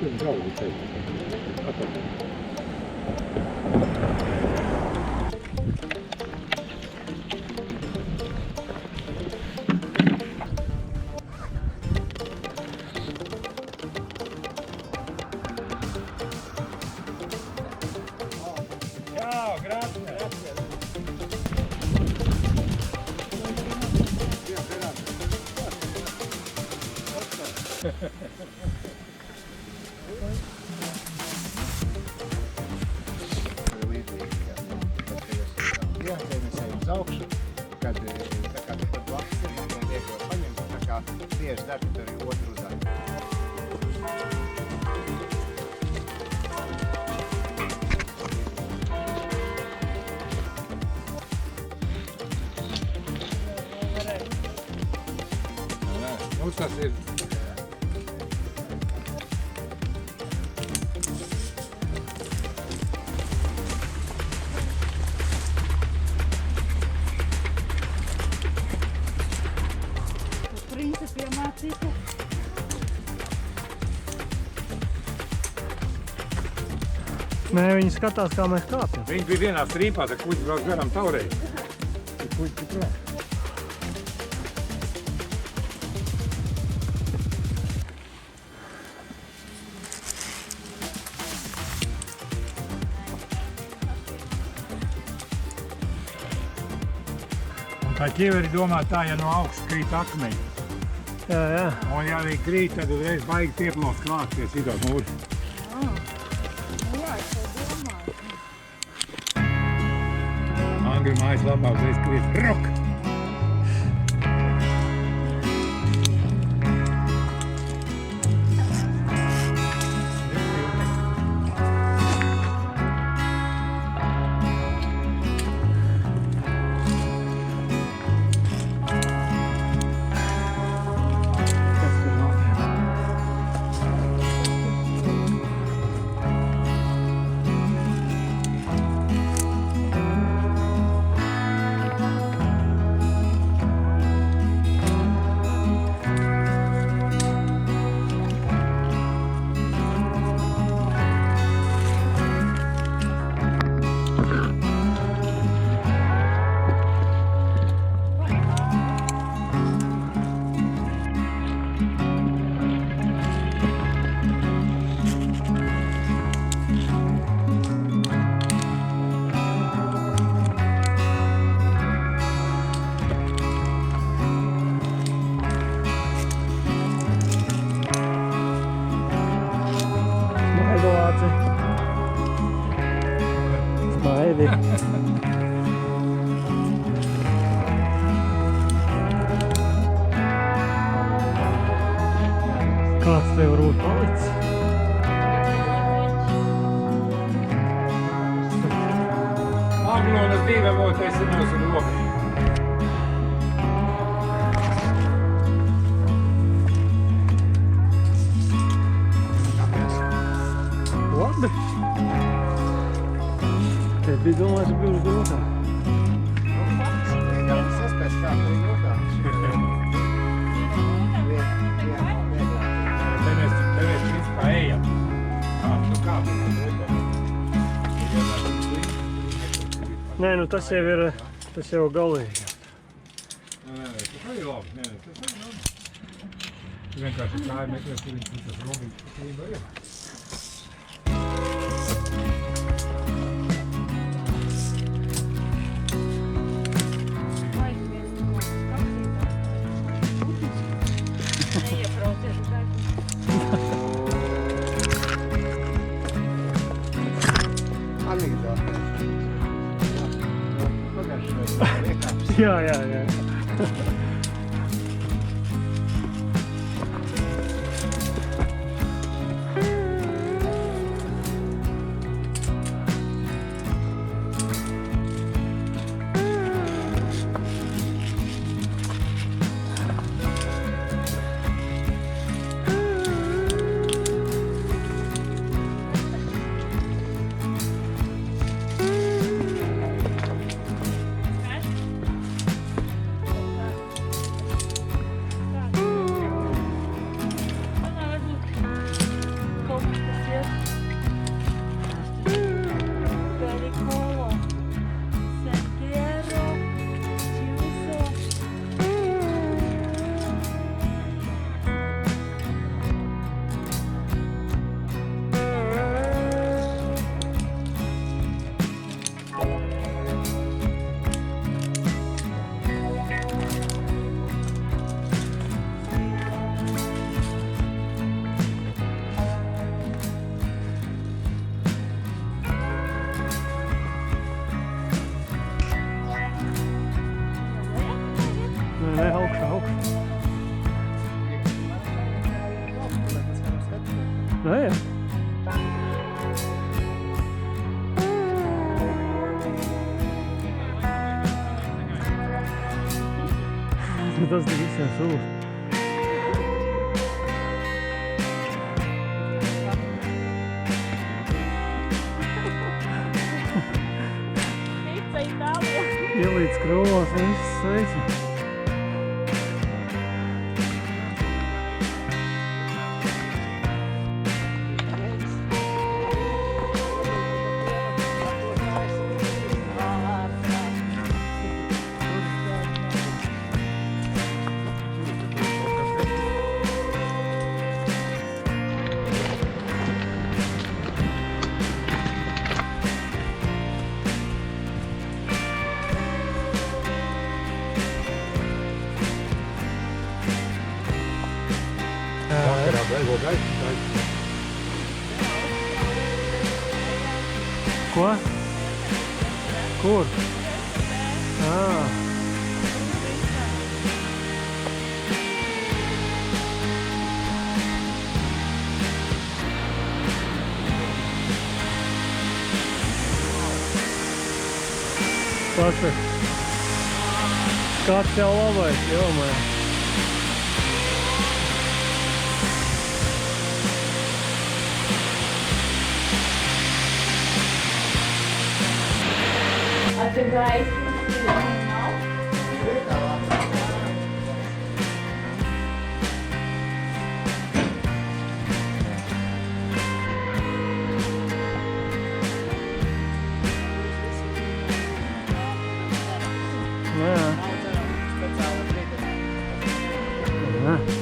Šim galvu teikt. Ciao, grazie. Iehaņķēmies ejam uz augšu, kad tā kā tu pat blakus ir, man viegli paņemt, tā kā tieši dar, tad arī otru uzāju. Nu, tas ir. Principi iemācītu. Nē, viņi skatās, kā mēs kāpjam. Viņi bija vienā strīpā, tad kuģi brauc garām taurei. Kuģi prom. Tā ķiveri domā tā, ja no augšas krīt akmeņi. Jā. Un ja arī krīt, tad uzreiz baigi pieplūst klāt pie šitos mūri. Nu jā, es to domāju. Angļu mājaslapā uzreiz krīt rok! Smaidi. Kāds tev varbūt palicis? Aglonas dievavotais ir mūsu rokai. Labi. Es biju domājis, ka būs grūtā. Vienkārši saspēs kā tur grūtā. Te mēs principā ejam. Nu kā tur grūtā? Nē, nu tas jau ir, tas jau galīgi. Nē, tas arī labi. Nē, tas arī labi. Tu vienkārši kāju meklēs, kur viņš tas robīts patība ir. Jā. Nou ja. Dat is niet zo zo. Pizza Itālijā. Ielīdz krūmos un viss sveici. Vakarā beigo gaisa. Ko? Kur? Ah. Paši. Kāds jau labais, jomē. A tu gaismas nav? Jā. Speciāla brīdinājuma. Jā.